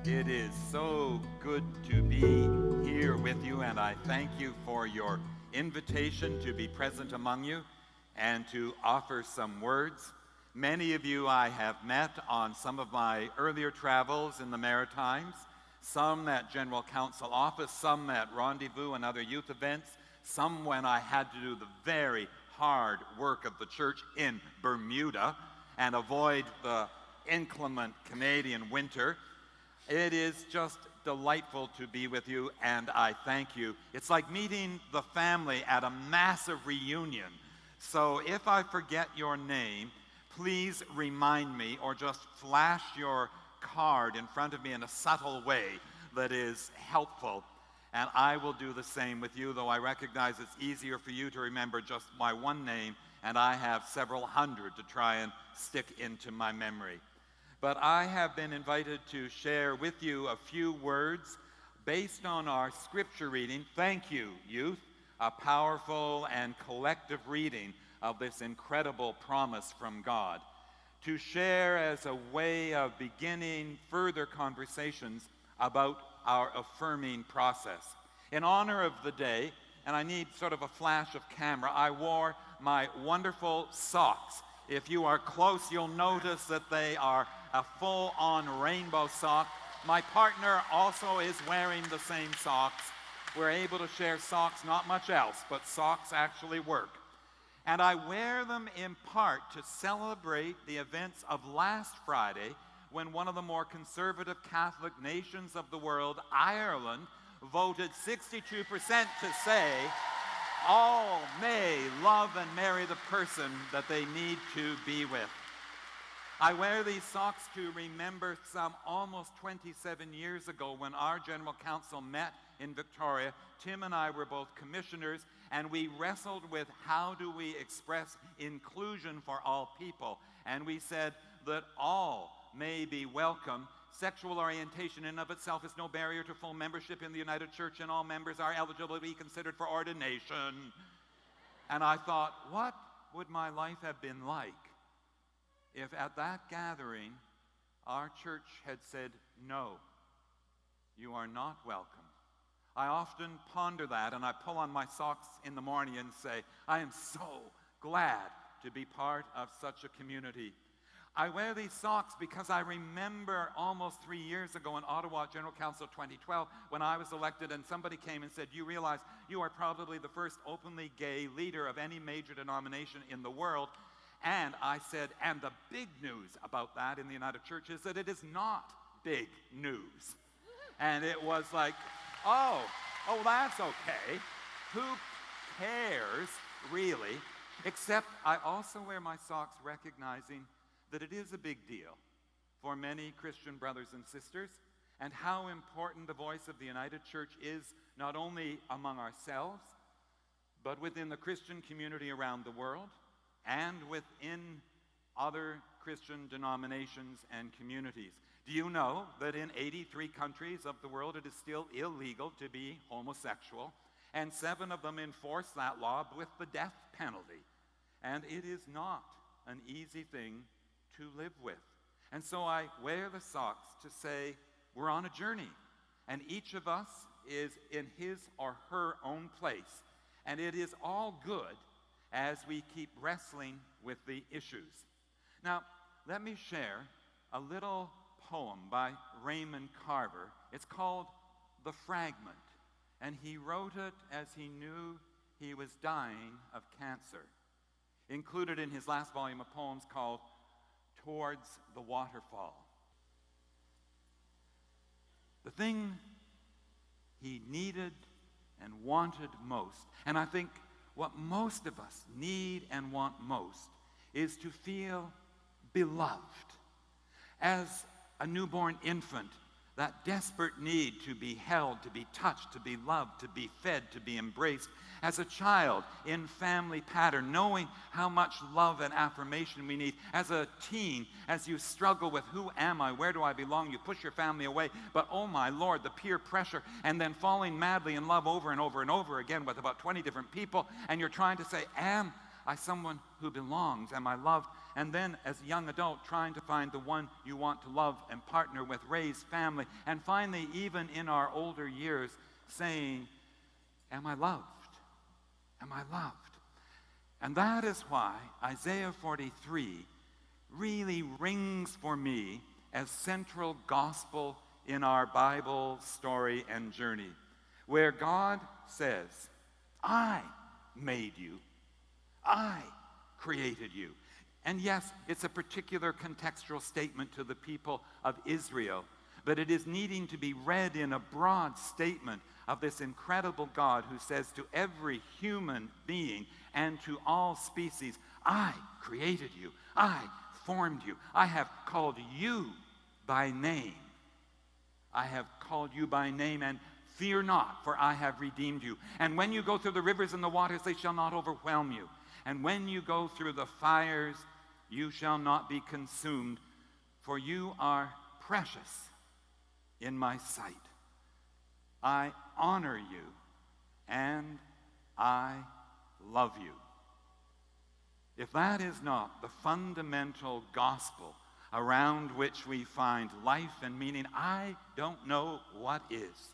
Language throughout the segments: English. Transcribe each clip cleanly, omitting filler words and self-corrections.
It is so good to be here with you, and I thank you for your invitation to be present among you and to offer some words. Many of you I have met on some of my earlier travels in the Maritimes, some at General Council office, some at Rendezvous and other youth events, some when I had to do the very hard work of the church in Bermuda and avoid the inclement Canadian winter. It is just delightful to be with you, and I thank you. It's like meeting the family at a massive reunion. So if I forget your name, please remind me or just flash your card in front of me in a subtle way that is helpful. And I will do the same with you, though I recognize it's easier for you to remember just my one name, and I have several hundred to try and stick into my memory. But I have been invited to share with you a few words based on our scripture reading. Thank you, youth, a powerful and collective reading of this incredible promise from God, to share as a way of beginning further conversations about our affirming process. In honor of the day, and I need sort of a flash of camera, I wore my wonderful socks. If you are close, you'll notice that they are a full-on rainbow sock. My partner also is wearing the same socks. We're able to share socks, not much else, but socks actually work. And I wear them in part to celebrate the events of last Friday, when one of the more conservative Catholic nations of the world, Ireland, voted 62% to say all may love and marry the person that they need to be with. I wear these socks to remember some almost 27 years ago when our General Council met in Victoria. Tim and I were both commissioners, and we wrestled with how do we express inclusion for all people. And we said that all may be welcome. Sexual orientation in of itself is no barrier to full membership in the United Church, and all members are eligible to be considered for ordination. And I thought, what would my life have been like if at that gathering our church had said, no, you are not welcome? I often ponder that, and I pull on my socks in the morning and say, I am so glad to be part of such a community. I wear these socks because I remember almost 3 years ago in Ottawa, General Council 2012, when I was elected and somebody came and said, you realize you are probably the first openly gay leader of any major denomination in the world. And I said, and the big news about that in the United Church is that it is not big news. And it was like, oh, that's okay. Who cares, really? Except I also wear my socks recognizing that it is a big deal for many Christian brothers and sisters, and how important the voice of the United Church is, not only among ourselves, but within the Christian community around the world, and within other Christian denominations and communities. Do you know that in 83 countries of the world it is still illegal to be homosexual, and 7 of them enforce that law with the death penalty? And it is not an easy thing to live with. And so I wear the socks to say we're on a journey, and each of us is in his or her own place, and it is all good as we keep wrestling with the issues. Now, let me share a little poem by Raymond Carver. It's called The Fragment, and he wrote it as he knew he was dying of cancer. Included in his last volume of poems called Towards the Waterfall. The thing he needed and wanted most, and I think what most of us need and want most, is to feel beloved. As a newborn infant, that desperate need to be held, to be touched, to be loved, to be fed, to be embraced. As a child in family pattern, knowing how much love and affirmation we need. As a teen, as you struggle with who am I, where do I belong, you push your family away, but oh my Lord, the peer pressure, and then falling madly in love over and over and over again with about 20 different people, and you're trying to say, am I someone who belongs? Am I loved? And then as a young adult, trying to find the one you want to love and partner with, raise family. And finally, even in our older years, saying, am I loved? Am I loved? And that is why Isaiah 43 really rings for me as central gospel in our Bible story and journey, where God says, I made you. I created you. And yes, it's a particular contextual statement to the people of Israel, but it is needing to be read in a broad statement of this incredible God who says to every human being and to all species, I created you. I formed you. I have called you by name. I have called you by name, and fear not, for I have redeemed you. And when you go through the rivers and the waters, they shall not overwhelm you. And when you go through the fires, you shall not be consumed, for you are precious in my sight. I honor you, and I love you. If that is not the fundamental gospel around which we find life and meaning, I don't know what is.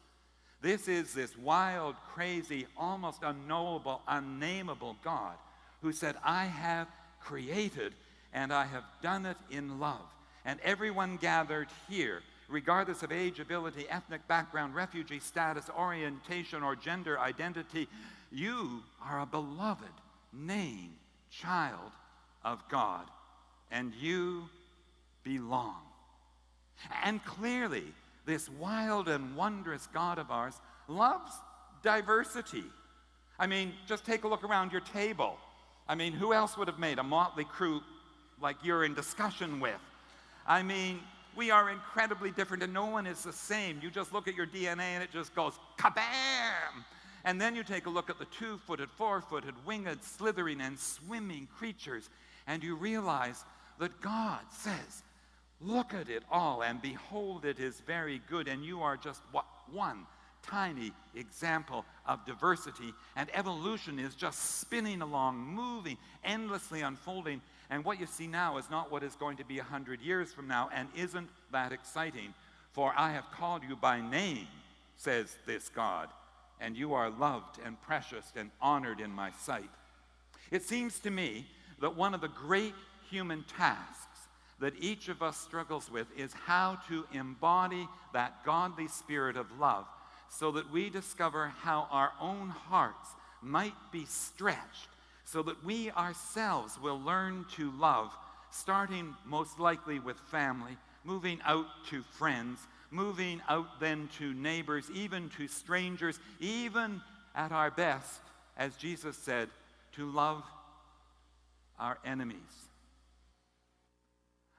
This is this wild, crazy, almost unknowable, unnameable God who said, I have created and I have done it in love. And everyone gathered here, regardless of age, ability, ethnic background, refugee status, orientation, or gender identity, you are a beloved, named child of God, and you belong. And clearly, this wild and wondrous God of ours loves diversity. I mean, just take a look around your table. I mean, who else would have made a motley crew like you're in discussion with? I mean, we are incredibly different, and no one is the same. You just look at your DNA, and it just goes kabam! And then you take a look at the two-footed, four-footed, winged, slithering, and swimming creatures, and you realize that God says, look at it all, and behold, it is very good, and you are just one tiny example of diversity, and evolution is just spinning along, moving, endlessly unfolding, and what you see now is not what is going to be 100 years from now, and isn't that exciting? For I have called you by name, says this God, and you are loved and precious and honored in my sight. It seems to me that one of the great human tasks that each of us struggles with is how to embody that godly spirit of love so that we discover how our own hearts might be stretched so that we ourselves will learn to love, starting most likely with family, moving out to friends, moving out then to neighbors, even to strangers, even at our best, as Jesus said, to love our enemies.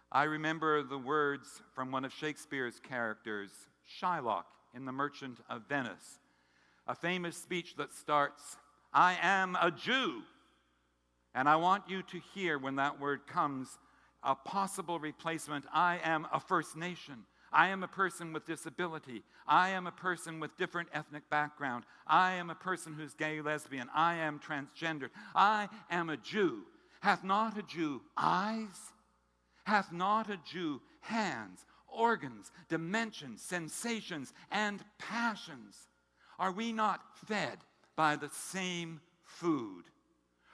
I remember the words from one of Shakespeare's characters, Shylock, in The Merchant of Venice, a famous speech that starts, I am a Jew. And I want you to hear when that word comes, a possible replacement. I am a First Nation. I am a person with disability. I am a person with different ethnic background. I am a person who's gay, lesbian. I am transgendered. I am a Jew. Hath not a Jew eyes? Hath not a Jew hands, organs, dimensions, sensations, and passions? Are we not fed by the same food,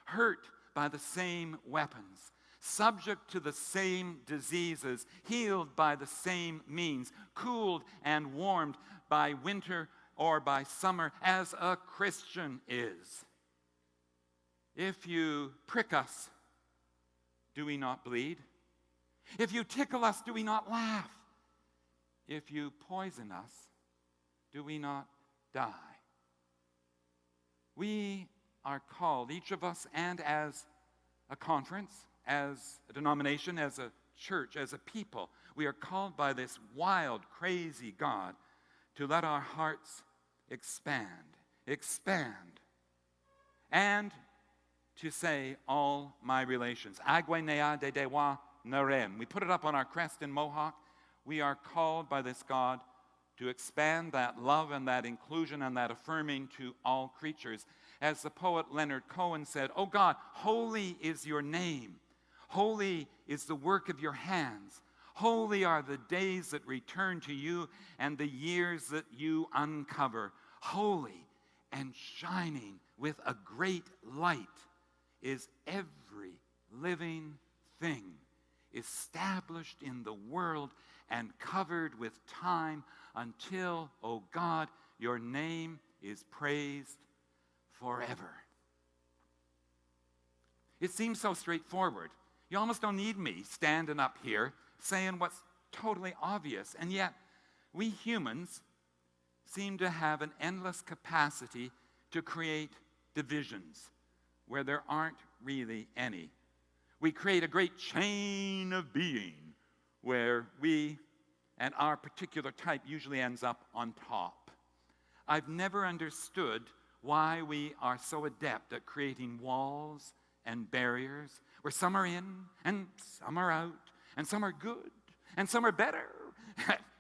hurt by the same weapons, subject to the same diseases, healed by the same means, cooled and warmed by winter or by summer, as a Christian is? If you prick us, do we not bleed? If you tickle us, do we not laugh? If you poison us, do we not die? We are called, each of us, and as a conference, as a denomination, as a church, as a people, we are called by this wild, crazy God to let our hearts expand, and to say, all my relations. Agwe nea de dewa naren. We put it up on our crest in Mohawk. We are called by this God to expand that love and that inclusion and that affirming to all creatures. As the poet Leonard Cohen said, "Oh God, holy is your name. Holy is the work of your hands. Holy are the days that return to you and the years that you uncover. Holy and shining with a great light is every living thing, established in the world and covered with time until, O God, your name is praised forever." It seems so straightforward. You almost don't need me standing up here saying what's totally obvious. And yet, we humans seem to have an endless capacity to create divisions where there aren't really any. We create a great chain of being where we and our particular type usually ends up on top. I've never understood why we are so adept at creating walls and barriers where some are in and some are out, and some are good and some are better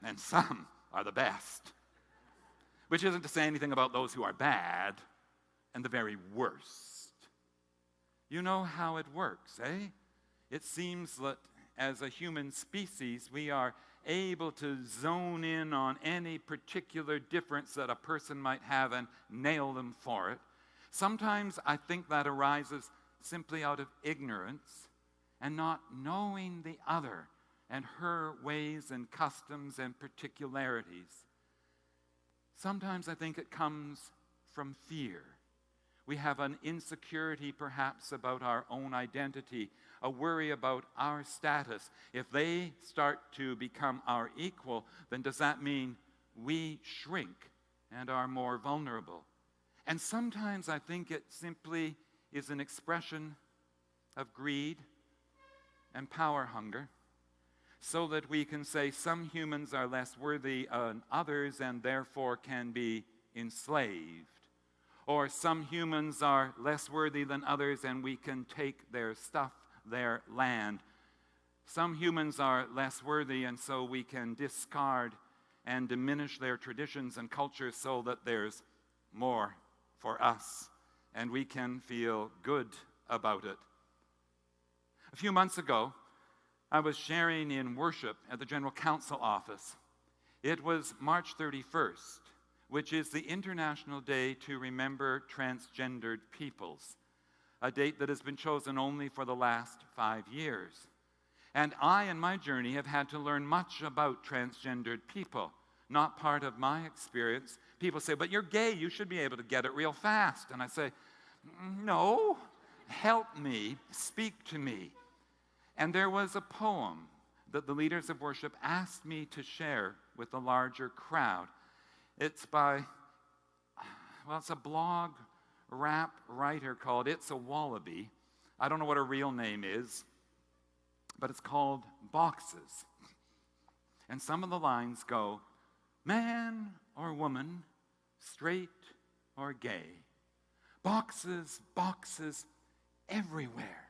and some are the best. Which isn't to say anything about those who are bad and the very worst. You know how it works, eh? It seems that as a human species, we are able to zone in on any particular difference that a person might have and nail them for it. Sometimes I think that arises simply out of ignorance and not knowing the other and her ways and customs and particularities. Sometimes I think it comes from fear. We have an insecurity perhaps about our own identity, a worry about our status. If they start to become our equal, then does that mean we shrink and are more vulnerable? And sometimes I think it simply is an expression of greed and power hunger, so that we can say some humans are less worthy than others and therefore can be enslaved. Or some humans are less worthy than others and we can take their stuff, their land. Some humans are less worthy and so we can discard and diminish their traditions and cultures so that there's more for us and we can feel good about it. A few months ago, I was sharing in worship at the General Council office. It was March 31st, which is the International Day to Remember Transgendered Peoples, a date that has been chosen only for the last 5 years. And I, in my journey, have had to learn much about transgendered people. Not part of my experience. People say, "But you're gay, you should be able to get it real fast." And I say, "No, help me, speak to me." And there was a poem that the leaders of worship asked me to share with the larger crowd. It's by, it's a blog rap writer called It's a Wallaby. I don't know what her real name is, but it's called Boxes. And some of the lines go, "Man or woman, straight or gay, boxes, boxes everywhere.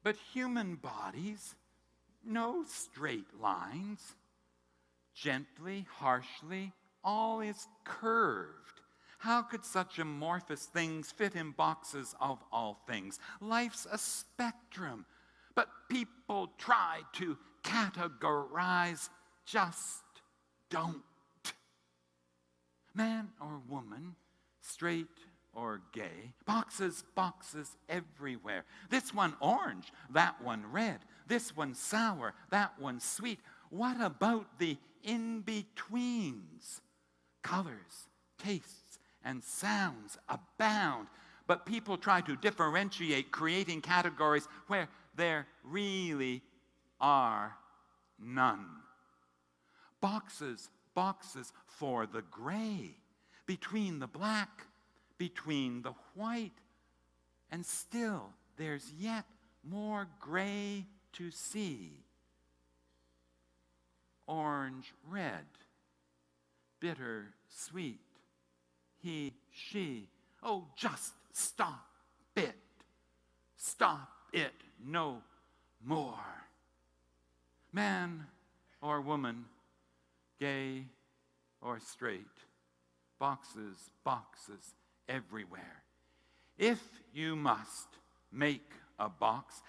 But human bodies, no straight lines. Gently, harshly, all is curved. How could such amorphous things fit in boxes of all things? Life's a spectrum, but people try to categorize, just don't. Man or woman, straight or gay, boxes, boxes everywhere. This one orange, that one red. This one sour, that one sweet. What about the in-betweens? Colors, tastes, and sounds abound, but people try to differentiate, creating categories where there really are none. Boxes, boxes for the gray, between the black, between the white, and still there's yet more gray to see. Orange, red, bitter, sweet, he, she. Oh, just stop it. Stop it no more. Man or woman, gay or straight, boxes, boxes everywhere. If you must make a box,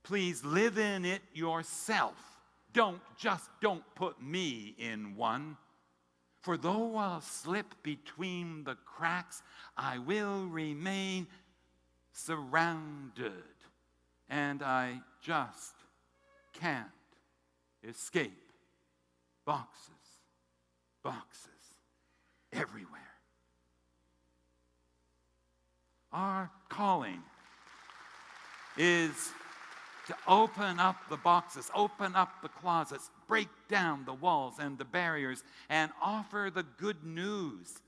please live in it yourself. Don't put me in one. For though I'll slip between the cracks, I will remain surrounded. And I just can't escape boxes everywhere. Our calling is to open up the boxes, open up the closets, break down the walls and the barriers, and offer the good news.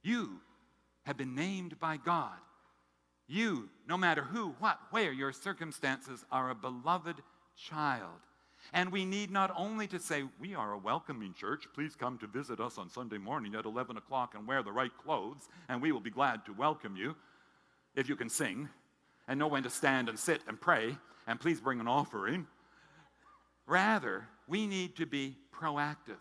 You have been named by God. You, no matter who, what, where your circumstances, are a beloved child. And we need not only to say, we are a welcoming church, please come to visit us on Sunday morning at 11 o'clock and wear the right clothes, and we will be glad to welcome you, if you can sing, and know when to stand and sit and pray, and please bring an offering. Rather, we need to be proactive.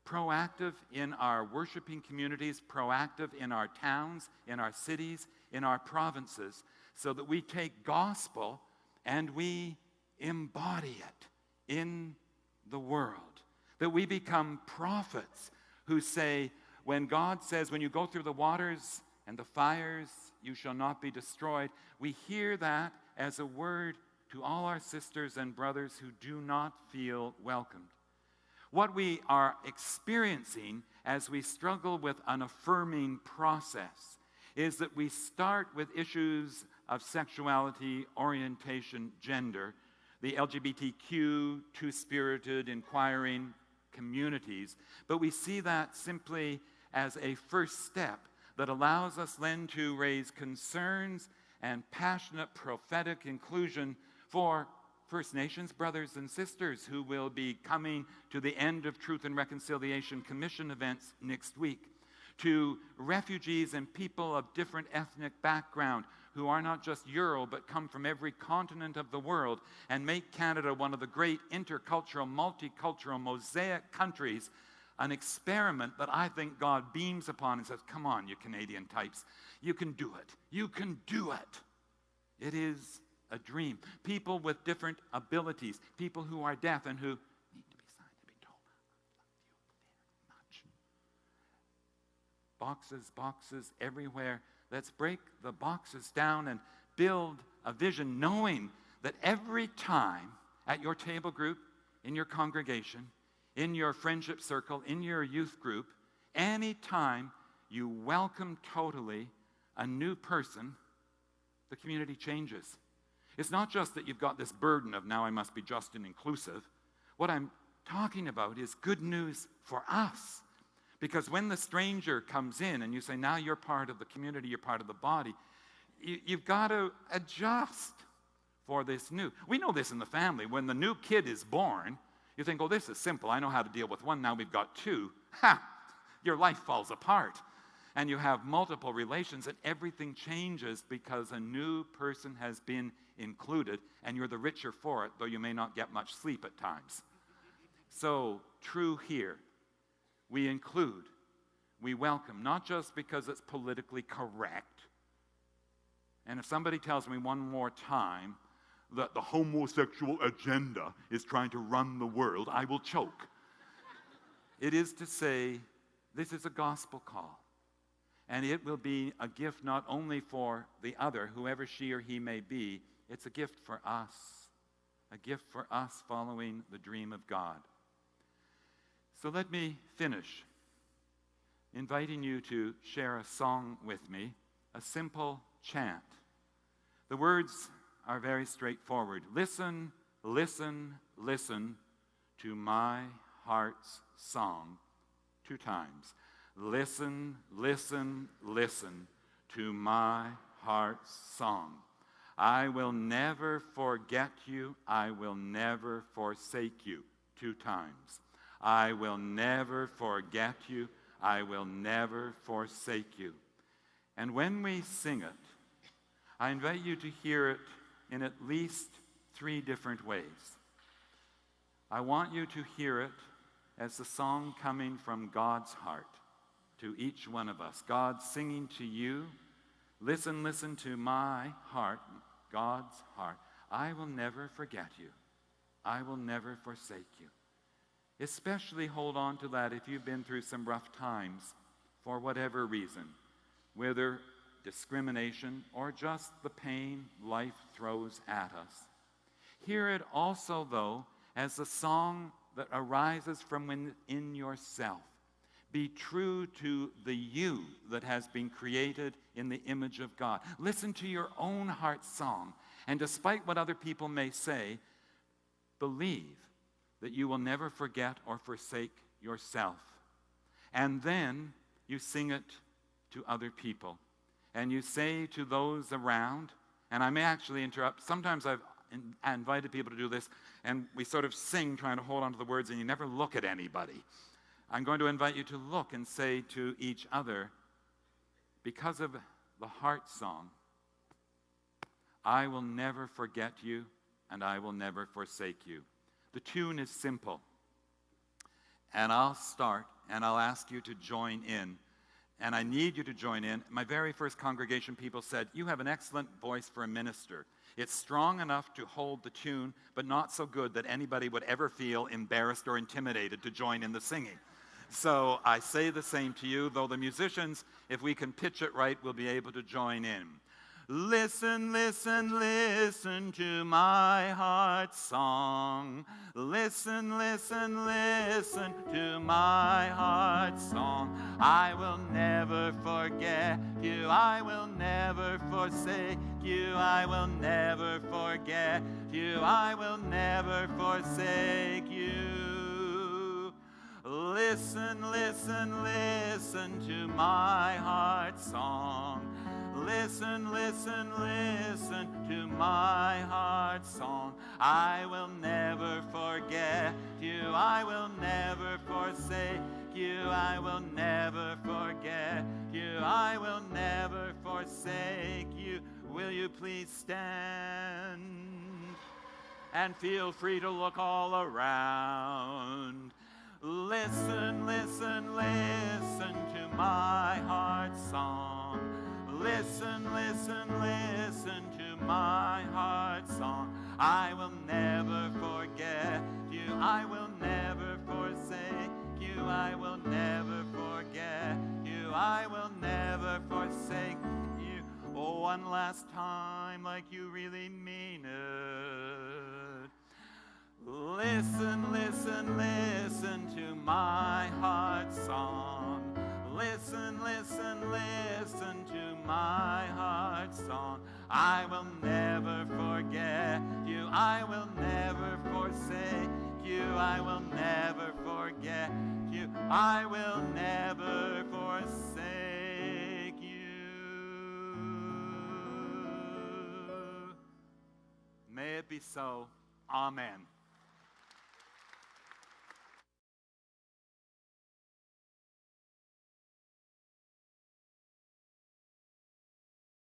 Proactive in our worshiping communities, proactive in our towns, in our cities, in our provinces, so that we take gospel and we embody it in the world. That we become prophets who say, when God says, when you go through the waters and the fires, you shall not be destroyed, we hear that as a word to all our sisters and brothers who do not feel welcomed. What we are experiencing as we struggle with an affirming process is that we start with issues of sexuality, orientation, gender, the LGBTQ, two-spirited, inquiring communities, but we see that simply as a first step that allows us then to raise concerns and passionate prophetic inclusion for First Nations brothers and sisters who will be coming to the End of Truth and Reconciliation Commission events next week, to refugees and people of different ethnic background who are not just Euro but come from every continent of the world and make Canada one of the great intercultural, multicultural, mosaic countries, an experiment that I think God beams upon and says, come on, you Canadian types, you can do it. You can do it. It is a dream. People with different abilities, people who are deaf and who need to be signed and be told, I love you very much. Boxes everywhere. Let's break the boxes down and build a vision, knowing that every time at your table group, in your congregation, in your friendship circle, in your youth group, any time you welcome totally a new person, the community changes. It's not just that you've got this burden of now I must be just and inclusive. What I'm talking about is good news for us. Because when the stranger comes in and you say, now you're part of the community, you're part of the body, you've got to adjust for this new. We know this in the family. When the new kid is born, you think, oh, this is simple. I know how to deal with one. Now we've got two. Ha! Your life falls apart. And you have multiple relations, and everything changes because a new person has been included, and you're the richer for it, though you may not get much sleep at times. So, true here. We include, we welcome, not just because it's politically correct. And if somebody tells me one more time that the homosexual agenda is trying to run the world, I will choke. It is to say, this is a gospel call. And it will be a gift not only for the other, whoever she or he may be, it's a gift for us. A gift for us following the dream of God. So let me finish inviting you to share a song with me, a simple chant. The words are very straightforward. Listen, listen, listen to my heart's song 2 times. Listen, listen, listen to my heart's song. I will never forget you. I will never forsake you 2 times. I will never forget you. I will never forsake you. And when we sing it, I invite you to hear it in at least 3 different ways. I want you to hear it as the song coming from God's heart to each one of us. God singing to you, listen, listen to my heart, God's heart. I will never forget you. I will never forsake you. Especially hold on to that if you've been through some rough times for whatever reason, whether discrimination or just the pain life throws at us. Hear it also, though, as a song that arises from within yourself. Be true to the you that has been created in the image of God. Listen to your own heart song, and despite what other people may say, believe that you will never forget or forsake yourself. And then you sing it to other people. And you say to those around, and I may actually interrupt, sometimes I've invited people to do this, and we sort of sing trying to hold on to the words, and you never look at anybody. I'm going to invite you to look and say to each other, because of the heart song, I will never forget you, and I will never forsake you. The tune is simple. And I'll start, and I'll ask you to join in. And I need you to join in. My very first congregation people said, you have an excellent voice for a minister. It's strong enough to hold the tune, but not so good that anybody would ever feel embarrassed or intimidated to join in the singing. So I say the same to you, though the musicians, if we can pitch it right, will be able to join in. Listen, listen, listen to my heart song. Listen, listen, listen to my heart song. I will never forget you. I will never forsake you. I will never forget you. I will never forsake you. Listen, listen, listen to my heart song. Listen, listen, listen to my heart song. I will never forget you. I will never forsake you. I will never forget you. I will never forsake you. Will you please stand? And feel free to look all around. Listen, listen, listen to my heart song. Listen, listen, listen to my heart song. I will never forget you. I will never forsake you. I will never forget you. I will never forsake you. Oh, one last time like you really mean it. Listen, listen, listen to my heart song. Listen, listen, listen to my heart song. I will never forget you. I will never forsake you. I will never forget you. I will never forsake you. May it be so. Amen.